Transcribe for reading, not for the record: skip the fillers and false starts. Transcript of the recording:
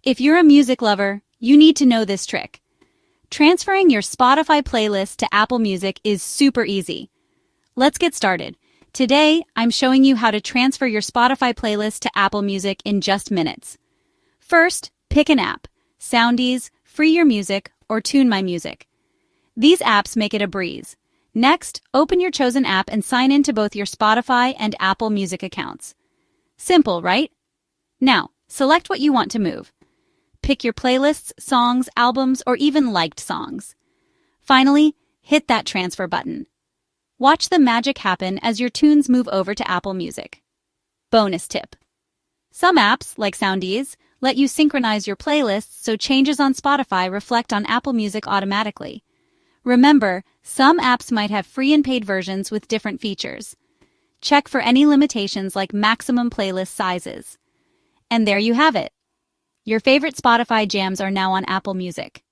If you're a music lover, you need to know this trick. Transferring your Spotify playlist to Apple Music is super easy. Let's get started. Today, I'm showing you how to transfer your Spotify playlist to Apple Music in just minutes. First, pick an app: Soundees, Free Your Music, or Tune My Music. These apps make it a breeze. Next, open your chosen app and sign in to both your Spotify and Apple Music accounts. Simple, right? Now, select what you want to move. Pick your playlists, songs, albums, or even liked songs. Finally, hit that transfer button. Watch the magic happen as your tunes move over to Apple Music. Bonus tip: some apps, like Soundees, let you synchronize your playlists so changes on Spotify reflect on Apple Music automatically. Remember, some apps might have free and paid versions with different features. Check for any limitations like maximum playlist sizes. And there you have it. Your favorite Spotify jams are now on Apple Music.